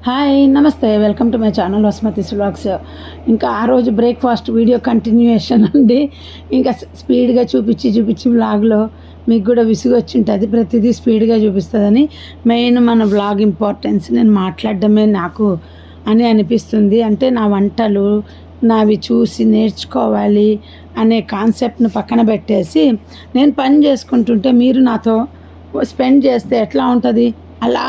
Hi నమస్తే welcome to my channel Vasumathi's vlogs. ఇంకా ఆ రోజు బ్రేక్ఫాస్ట్ వీడియో కంటిన్యూయేషన్ అండి. ఇంకా స్పీడ్గా చూపించి వ్లాగ్లో మీకు కూడా విసుగు వచ్చి ఉంటుంది. ప్రతిదీ స్పీడ్గా చూపిస్తుందని మెయిన్ మన వ్లాగ్ ఇంపార్టెన్స్ నేను మాట్లాడడమే నాకు అని అనిపిస్తుంది. అంటే నా వంటలు నావి చూసి నేర్చుకోవాలి అనే కాన్సెప్ట్ను పక్కన పెట్టేసి నేను పని చేసుకుంటుంటే మీరు నాతో స్పెండ్ చేస్తే ఎట్లా ఉంటుంది అలా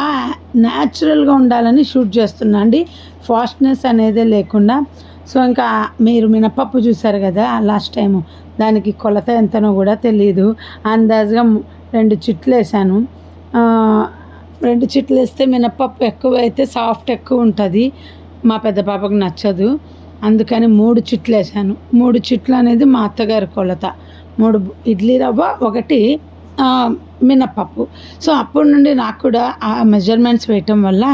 న్యాచురల్గా ఉండాలని షూట్ చేస్తున్నా అండి. ఫాస్ట్నెస్ అనేదే లేకుండా. సో ఇంకా మీరు మినపప్పు చూసారు కదా లాస్ట్ టైము, దానికి కొలత ఎంతనో కూడా తెలియదు. అందాజుగా 2 చిట్లు వేసాను. 2 చిట్లు వేస్తే మినపప్పు ఎక్కువ అయితే సాఫ్ట్ ఎక్కువ ఉంటుంది, మా పెద్ద పాపకు నచ్చదు. అందుకని 3 చిట్లు వేసాను. 3 చిట్లు అనేది మా అత్తగారి కొలత. 3 ఇడ్లీ రవ్వ, 1 మినప్పప్పు. సో అప్పటి నుండి నాకు కూడా ఆ మెజర్మెంట్స్ వేయటం వల్ల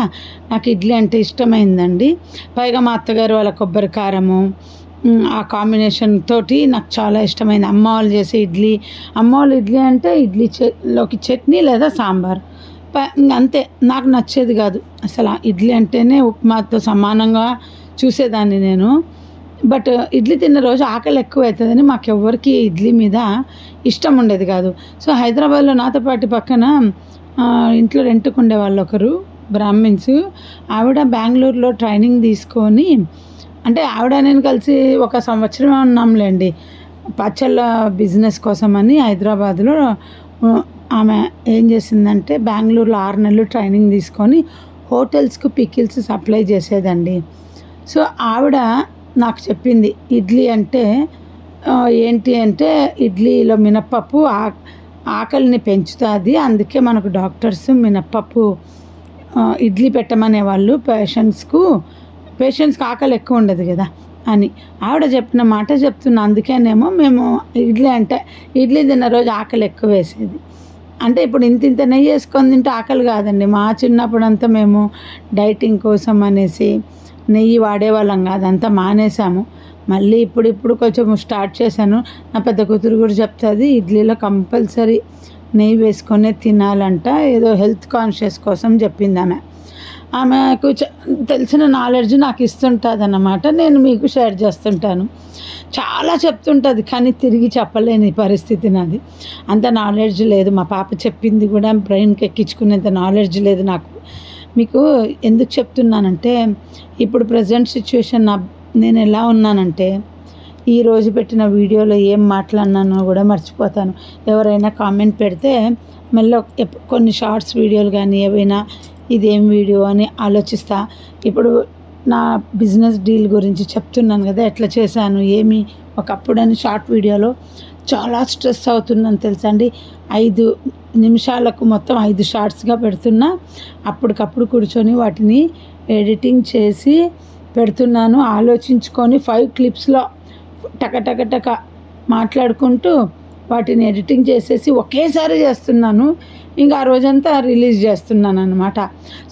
నాకు ఇడ్లీ అంటే ఇష్టమైందండి. పైగా మా అత్తగారు వాళ్ళ కొబ్బరి కారము ఆ కాంబినేషన్ తోటి నాకు చాలా ఇష్టమైంది. అమ్మ వాళ్ళు చేసే ఇడ్లీ, అమ్మ వాళ్ళు ఇడ్లీ అంటే లోకి చట్నీ లేదా సాంబార్, అంతే. నాకు నచ్చేది కాదు అసలు. ఇడ్లీ అంటేనే ఉప్మాతో సమానంగా చూసేదాన్ని నేను. బట్ ఇడ్లీ తిన్న రోజు ఆకలి ఎక్కువ అవుతుందని మాకెవ్వరికి ఇడ్లీ మీద ఇష్టం ఉండేది కాదు. సో హైదరాబాద్లో నాతో పాటు పక్కన ఇంట్లో రెంట్కు ఉండేవాళ్ళు ఒకరు బ్రాహ్మిన్స్. ఆవిడ బెంగళూరులో ట్రైనింగ్ తీసుకొని, అంటే ఆవిడ నేను కలిసి 1 సంవత్సరం ఉన్నాంలేండి, పచ్చళ్ళ బిజినెస్ కోసమని హైదరాబాద్లో. ఆమె ఏం చేసిందంటే బెంగళూరులో 6 నెలలు ట్రైనింగ్ తీసుకొని హోటల్స్కు పికిల్స్ సప్లై చేసేదండి. సో ఆవిడ నాకు చెప్పింది ఇడ్లీ అంటే ఏంటి అంటే, ఇడ్లీలో మినప్పప్పు ఆకలిని పెంచుతుంది, అందుకే మనకు డాక్టర్స్ మినప్పప్పు ఇడ్లీ పెట్టమనేవాళ్ళు పేషెంట్స్కి ఆకలి ఎక్కువ ఉండదు కదా అని. ఆవిడ చెప్పిన మాట చెప్తున్నా. అందుకేనేమో మేము ఇడ్లీ తిన్న రోజు ఆకలి ఎక్కువ వేసేది. అంటే ఇప్పుడు ఇంత నెయ్యి వేసుకొని తింటే ఆకలి కాదండి. మా చిన్నప్పుడంతా మేము డైటింగ్ కోసం అనేసి నెయ్యి వాడేవాళ్ళం కాదు, అంతా మానేసాము. మళ్ళీ ఇప్పుడు కొంచెం స్టార్ట్ చేశాను. నా పెద్ద కూతురు కూడా చెప్తుంది ఇడ్లీలో కంపల్సరీ నెయ్యి వేసుకొనే తినాలంట, ఏదో హెల్త్ కాన్షియస్ కోసం చెప్పింది ఆమె. ఆమెకు తెలిసిన నాలెడ్జ్ నాకు ఇస్తుంటుంది అన్నమాట. నేను మీకు షేర్ చేస్తుంటాను. చాలా చెప్తుంటుంది కానీ తిరిగి చెప్పలేని పరిస్థితి నాది. అంత నాలెడ్జ్ లేదు. మా పాప చెప్పింది కూడా బ్రెయిన్కి ఎక్కించుకునేంత నాలెడ్జ్ లేదు నాకు. మీకు ఎందుకు చెప్తున్నానంటే, ఇప్పుడు ప్రజెంట్ సిచ్యువేషన్ నేను ఎలా ఉన్నానంటే, ఈరోజు పెట్టిన వీడియోలో ఏం మాట్లాడినానో కూడా మర్చిపోతాను. ఎవరైనా కామెంట్ పెడితే మళ్ళీ కొన్ని షార్ట్స్ వీడియోలు కానీ ఏవైనా ఇదేం వీడియో అని ఆలోచిస్తా. ఇప్పుడు నా బిజినెస్ డీల్ గురించి చెప్తున్నాను కదా, ఎట్లా చేశాను ఏమి ఒకప్పుడని షార్ట్ వీడియోలో చాలా స్ట్రెస్ అవుతున్నాను తెలుసా అండి. 5 నిమిషాలకు మొత్తం 5 షార్ట్స్గా పెడుతున్నా. అప్పటికప్పుడు కూర్చొని వాటిని ఎడిటింగ్ చేసి పెడుతున్నాను. ఆలోచించుకొని 5 క్లిప్స్లో టక మాట్లాడుకుంటూ వాటిని ఎడిటింగ్ చేసేసి ఒకేసారి చేస్తున్నాను. ఇంకా ఆ రోజంతా రిలీజ్ చేస్తున్నాను అనమాట.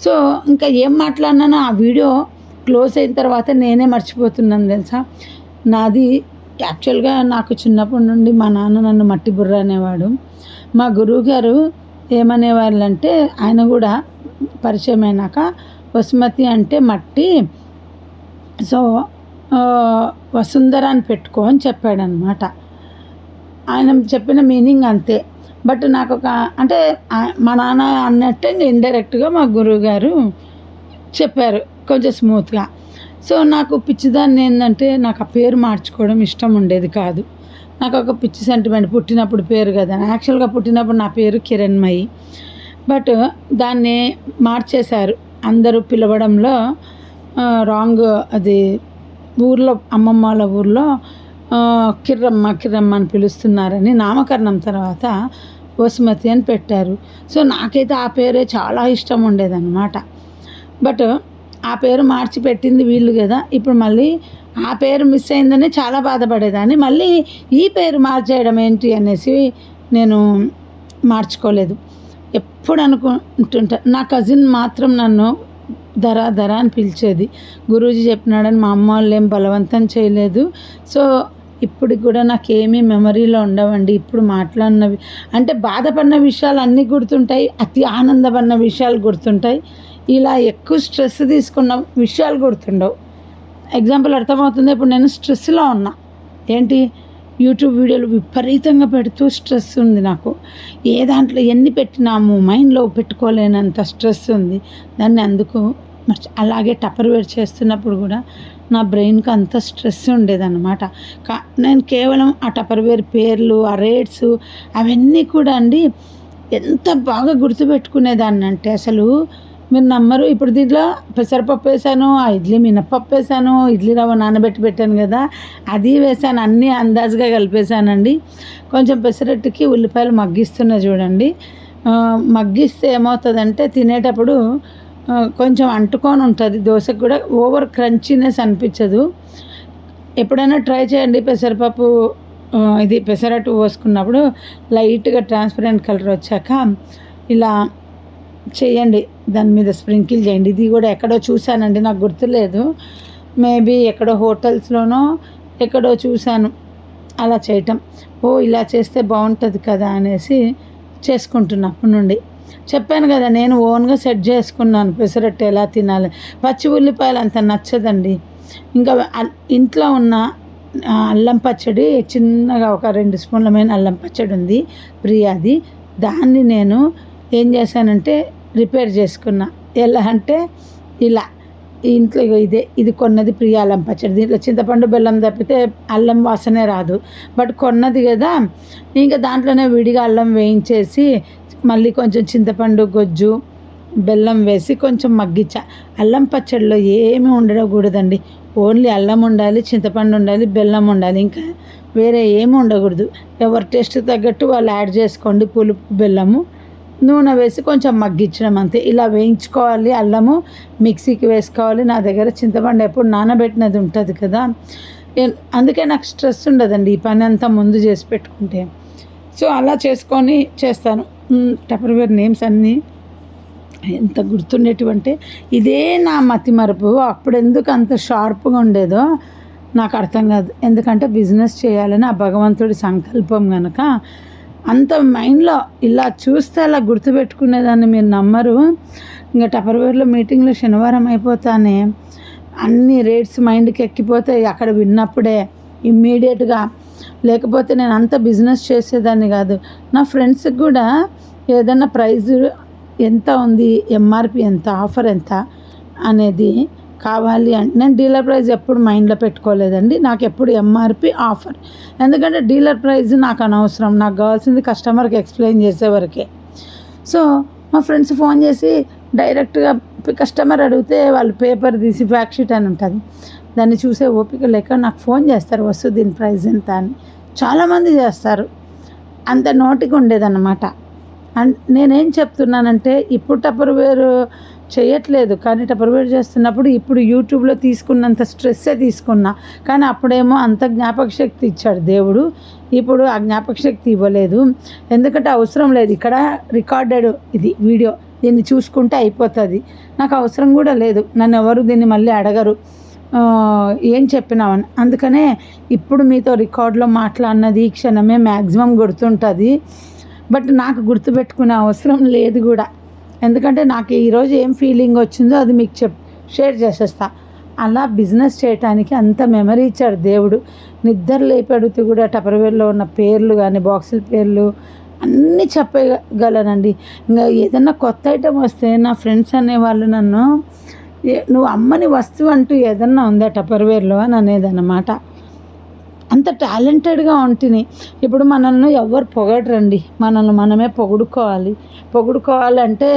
సో ఇంకా ఏం మాట్లాడినానో ఆ వీడియో క్లోజ్ అయిన తర్వాత నేనే మర్చిపోతున్నాను తెలుసా. నాది యాక్చువల్గా నాకు చిన్నప్పటి నుండి మా నాన్న నన్ను మట్టి బుర్ర అనేవాడు. మా గురువుగారు ఏమనేవాళ్ళంటే, ఆయన కూడా పరిచయం అయినాక వసుమతి అంటే మట్టి, సో వసుంధర అని పెట్టుకో అని చెప్పాడనమాట. ఆయన చెప్పిన మీనింగ్ అంతే. బట్ నాకు అంటే మా నాన్న అన్నట్టే ఇండైరెక్ట్గా మా గురువుగారు చెప్పారు కొంచెం స్మూత్గా. సో నాకు పిచ్చిదాన్ని ఏంటంటే, నాకు ఆ పేరు మార్చుకోవడం ఇష్టం ఉండేది కాదు. నాకు ఒక పిచ్చి సెంటిమెంట్, పుట్టినప్పుడు పేరు కదా. యాక్చువల్గా పుట్టినప్పుడు నా పేరు కిరణ్మయి, బట్ దాన్ని మార్చేశారు అందరూ పిలవడంలో. రాంగ్, అది ఊర్లో అమ్మమ్మ వాళ్ళ ఊర్లో కిర్రమ్మ అని పిలుస్తున్నారని నామకరణం తర్వాత వసుమతి అని పెట్టారు. సో నాకైతే ఆ పేరే చాలా ఇష్టం ఉండేదన్నమాట. బట్ ఆ పేరు మార్చి పెట్టింది వీళ్ళు కదా. ఇప్పుడు మళ్ళీ ఆ పేరు మిస్ అయిందని చాలా బాధపడేదాన్ని. మళ్ళీ ఈ పేరు మార్చేయడం ఏంటి అనేసి నేను మార్చుకోలేదు. ఎప్పుడు అనుకుంటుంటా. నా కజిన్ మాత్రం నన్ను ధర అని పిలిచేది. గురూజీ చెప్పినాడని మా అమ్మ వాళ్ళు ఏం బలవంతం చేయలేదు. సో ఇప్పటికి కూడా నాకేమీ మెమరీలో ఉండవండి. ఇప్పుడు మాట్లాడినవి అంటే బాధపడిన విషయాలు అన్నీ గుర్తుంటాయి, అతి ఆనందపడిన విషయాలు గుర్తుంటాయి. ఇలా ఎక్కువ స్ట్రెస్ తీసుకున్న విషయాలు గుర్తుండవు. ఎగ్జాంపుల్ అర్థమవుతుంది. ఇప్పుడు నేను స్ట్రెస్లో ఉన్నా, ఏంటి యూట్యూబ్ వీడియోలు విపరీతంగా పెడుతూ స్ట్రెస్ ఉంది నాకు. ఏ దాంట్లో ఎన్ని పెట్టినాము మైండ్లో పెట్టుకోలేనంత స్ట్రెస్ ఉంది. దాన్ని అందుకు అలాగే టపర్వేర్ చేస్తున్నప్పుడు కూడా నా బ్రెయిన్కి అంత స్ట్రెస్ ఉండేదన్నమాట. నేను కేవలం ఆ టపర్వేర్ పేర్లు, ఆ రేట్స్ అవన్నీ కూడా అండి ఎంత బాగా గుర్తుపెట్టుకునేదాన్ని అంటే అసలు మీరు నమ్మరు. ఇప్పుడు దీంట్లో పెసరపప్పు వేసాను, ఆ ఇడ్లీ మినప్పప్పు వేసాను, ఇడ్లీ రవ్వ నానబెట్టి పెట్టాను కదా అది వేసాను, అన్నీ అందాజుగా కలిపేసానండి. కొంచెం పెసరట్టుకి ఉల్లిపాయలు మగ్గిస్తున్నా చూడండి. మగ్గిస్తే ఏమవుతుందంటే తినేటప్పుడు కొంచెం అంటుకొని ఉంటుంది. దోశకు కూడా ఓవర్ క్రంచీనెస్ అనిపించదు. ఎప్పుడైనా ట్రై చేయండి. పెసరపప్పు ఇది పెసరట్టు పోసుకున్నప్పుడు లైట్గా ట్రాన్స్పరెంట్ కలర్ వచ్చాక ఇలా చేయండి, దాని మీద స్ప్రింకిల్ చేయండి. ఇది కూడా ఎక్కడో చూశానండి, నాకు గుర్తులేదు. మేబీ ఎక్కడో హోటల్స్లోనో ఎక్కడో చూశాను అలా చేయటం. ఇలా చేస్తే బాగుంటుంది కదా అనేసి చేసుకుంటున్నా అప్పటి నుండి. చెప్పాను కదా నేను ఓన్గా సెట్ చేసుకున్నాను పెసరట్టు ఎలా తినాలి. పచ్చి ఉల్లిపాయలు అంత నచ్చదండి. ఇంకా ఇంట్లో ఉన్న అల్లం పచ్చడి చిన్నగా ఒక 2 స్పూన్ల అల్లం పచ్చడి ఉంది ప్రియాది. దాన్ని నేను ఏం చేశానంటే రిపేర్ చేసుకున్నా. ఎలా అంటే ఇలా ఇంట్లో ఇది కొన్నది ప్రియా అల్లం పచ్చడి. దీంట్లో చింతపండు బెల్లం తప్పితే అల్లం వాసనే రాదు. బట్ కొన్నది కదా, ఇంకా దాంట్లోనే విడిగా అల్లం వేయించేసి మళ్ళీ కొంచెం చింతపండు గొజ్జు బెల్లం వేసి కొంచెం మగ్గించా. అల్లం పచ్చడిలో ఏమీ ఉండకూడదండి. ఓన్లీ అల్లం ఉండాలి, చింతపండు ఉండాలి, బెల్లం ఉండాలి, ఇంకా వేరే ఏమి ఉండకూడదు. ఎవరి టేస్ట్ తగ్గట్టు వాళ్ళు యాడ్ చేసుకోండి. పులుపు బెల్లము నూనె వేసి కొంచెం మగ్గించడం అంతే. ఇలా వేయించుకోవాలి. అల్లము మిక్సీకి వేసుకోవాలి. నా దగ్గర చింతపండు ఎప్పుడు నానబెట్టినది ఉంటుంది కదా, అందుకే నాకు స్ట్రెస్ ఉండదండి ఈ పని అంతా ముందు చేసి పెట్టుకుంటే. సో అలా చేసుకొని చేస్తాను. టపర్వేర్ నేమ్స్ అన్నీ ఎంత గుర్తుండేటివంటే ఇదే నా మతిమరుపు. అప్పుడు ఎందుకు అంత షార్ప్గా ఉండేదో నాకు అర్థం కాదు. ఎందుకంటే బిజినెస్ చేయాలని ఆ భగవంతుడి సంకల్పం కనుక అంత మైండ్లో ఇలా చూస్తే అలా గుర్తుపెట్టుకునేదాన్ని. మీరు నమ్మరు. ఇంకా టపర్వేర్లో మీటింగ్లో శనివారం అయిపోతానే అన్ని రేట్స్ మైండ్కి ఎక్కిపోతాయి అక్కడ విన్నప్పుడే ఇమ్మీడియట్గా. లేకపోతే నేను అంత బిజినెస్ చేసేదాన్ని కాదు. నా ఫ్రెండ్స్కి కూడా ఏదైనా ప్రైజ్ ఎంత ఉంది, ఎంఆర్పి ఎంత, ఆఫర్ ఎంత అనేది కావాలి అంటే నేను డీలర్ ప్రైస్ ఎప్పుడు మైండ్లో పెట్టుకోలేదండి. నాకు ఎప్పుడు ఎంఆర్పి ఆఫర్. ఎందుకంటే డీలర్ ప్రైస్ నాకు అనవసరం. నాకు కావాల్సింది కస్టమర్కి ఎక్స్ప్లెయిన్ చేసేవరకే. సో మా ఫ్రెండ్స్ ఫోన్ చేసి డైరెక్ట్గా కస్టమర్ అడిగితే వాళ్ళు పేపర్ తీసి ఫ్యాక్ట్ షీట్ అని ఉంటుంది, దాన్ని చూసే ఓపిక లేక నాకు ఫోన్ చేస్తారు, వస్తుంది దీని ప్రైస్ ఎంత అని. చాలామంది చేస్తారు. అంత నోటికి ఉండేదన్నమాట. అండ్ నేనేం చెప్తున్నానంటే ఇప్పుడు టపర్వేర్ చేయట్లేదు, కానీ టపర్వేర్ చేస్తున్నప్పుడు ఇప్పుడు యూట్యూబ్లో తీసుకున్నంత స్ట్రెస్సే తీసుకున్నా. కానీ అప్పుడేమో అంత జ్ఞాపక శక్తి ఇచ్చాడు దేవుడు. ఇప్పుడు ఆ జ్ఞాపక శక్తి ఇవ్వలేదు. ఎందుకంటే అవసరం లేదు. ఇక్కడ రికార్డెడ్ ఇది వీడియో, దీన్ని చూసుకుంటే అయిపోతుంది. నాకు అవసరం కూడా లేదు. నన్ను ఎవరు దీన్ని మళ్ళీ అడగరు ఏం చెప్పినామని. అందుకనే ఇప్పుడు మీతో రికార్డులో మాట్లాడినది ఈ క్షణమే మ్యాక్సిమం గుర్తుంటుంది. బట్ నాకు గుర్తుపెట్టుకునే అవసరం లేదు కూడా. ఎందుకంటే నాకు ఈరోజు ఏం ఫీలింగ్ వచ్చిందో అది మీకు షేర్ చేసేస్తా. అలా బిజినెస్ చేయడానికి అంత మెమరీ ఇచ్చాడు దేవుడు. నిద్ర లేపడుతూ కూడా టపర్వేర్లో ఉన్న పేర్లు కానీ బాక్సుల పేర్లు అన్నీ చెప్పగలనండి. ఇంకా ఏదన్నా కొత్త ఐటెం వస్తే నా ఫ్రెండ్స్ అనేవాళ్ళు నన్ను, నువ్వు అమ్మని వస్తువు అంటూ ఏదన్నా ఉందా టపర్వేర్లో అని అనేదన్నమాట. అంత టాలెంటెడ్గా ఉంటుంది. ఇప్పుడు మనల్ని ఎవరు పొగడరండి, మనల్ని మనమే పొగుడుకోవాలి. పొగుడుకోవాలంటే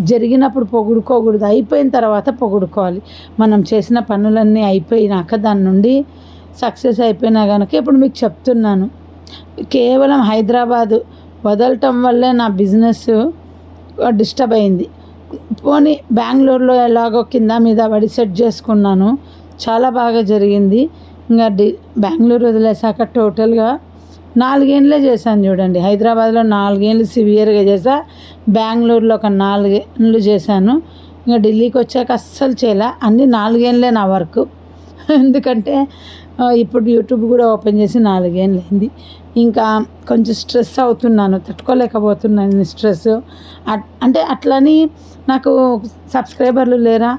జరిగినప్పుడు పొగుడుకోకూడదు, అయిపోయిన తర్వాత పొగుడుకోవాలి. మనం చేసిన పనులన్నీ అయిపోయినాక దాని నుండి సక్సెస్ అయిపోయినా కనుక ఇప్పుడు మీకు చెప్తున్నాను. కేవలం హైదరాబాదు వదలటం వల్లే నా బిజినెస్ డిస్టర్బ్ అయింది. పోనీ బెంగళూరులో ఎలాగో కింద మీద పడి సెట్ చేసుకున్నాను, చాలా బాగా జరిగింది. ఇంకా బెంగళూరు వదిలేసాక టోటల్గా 4 ఏళ్ళే చేశాను చూడండి. హైదరాబాద్లో 4 ఏళ్ళు సివియర్గా చేశా, బెంగళూరులో ఒక 4 ఏళ్ళు చేశాను. ఇంకా ఢిల్లీకి వచ్చాక అస్సలు చేయలే. అన్నీ 4 ఏళ్ళే నా వర్క్. ఎందుకంటే ఇప్పుడు యూట్యూబ్ కూడా ఓపెన్ చేసి 4 ఏళ్ళు అయింది. ఇంకా కొంచెం స్ట్రెస్ అవుతున్నాను, తట్టుకోలేకపోతున్నాను స్ట్రెస్. అంటే అట్లని నాకు సబ్స్క్రైబర్లు లేరా,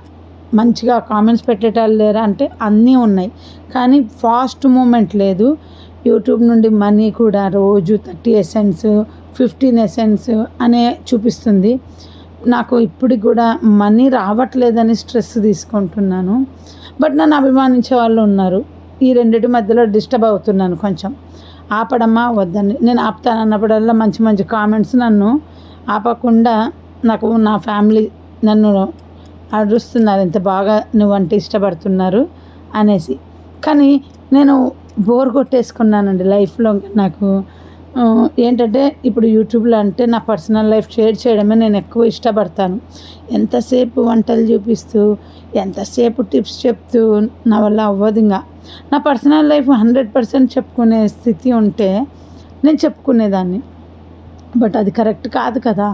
మంచిగా కామెంట్స్ పెట్టేటాళ్ళు లేరా అంటే అన్నీ ఉన్నాయి, కానీ ఫాస్ట్ మూమెంట్ లేదు. యూట్యూబ్ నుండి మనీ కూడా రోజు 30 సెంట్స్ 15 సెంట్స్ అనే చూపిస్తుంది. నాకు ఇప్పటికి కూడా మనీ రావట్లేదని స్ట్రెస్ తీసుకుంటున్నాను. బట్ నన్ను అభిమానించే వాళ్ళు ఉన్నారు. ఈ రెండిటి మధ్యలో డిస్టర్బ్ అవుతున్నాను కొంచెం. ఆపడమ్మా వద్దని, నేను ఆపుతానన్నప్పుడల్లా మంచి మంచి కామెంట్స్ నన్ను ఆపకుండా, నాకు నా ఫ్యామిలీ నన్ను అరుస్తున్నారు, ఎంత బాగా నువ్వంటే ఇష్టపడుతున్నారు అనేసి. కానీ నేను బోర్ కొట్టేసుకున్నానండి లైఫ్లో. నాకు ఏంటంటే ఇప్పుడు యూట్యూబ్లో అంటే నా పర్సనల్ లైఫ్ షేర్ చేయడమే నేను ఎక్కువ ఇష్టపడతాను. ఎంతసేపు వంటలు చూపిస్తూ, ఎంతసేపు టిప్స్ చెప్తూ నా వల్ల అవ్వదు. ఇంకా నా పర్సనల్ లైఫ్ 100% చెప్పుకునే స్థితి ఉంటే నేను చెప్పుకునేదాన్ని. బట్ అది కరెక్ట్ కాదు కదా.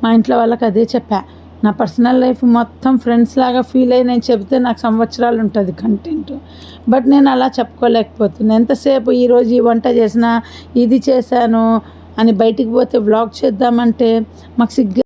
మా ఇంట్లో వాళ్ళకి అదే చెప్పా, నా పర్సనల్ లైఫ్ మొత్తం ఫ్రెండ్స్ లాగా ఫీల్ అయ్యి నేను చెప్తే నాకు సంవత్సరాలు ఉంటుంది కంటెంట్. బట్ నేను అలా చెప్పుకోలేకపోతున్నాను. ఎంతసేపు ఈరోజు ఈ వంట చేసిన, ఇది చేశాను అని బయటికి పోతే వ్లాగ్ చేద్దామంటే మాకు సిగ్గు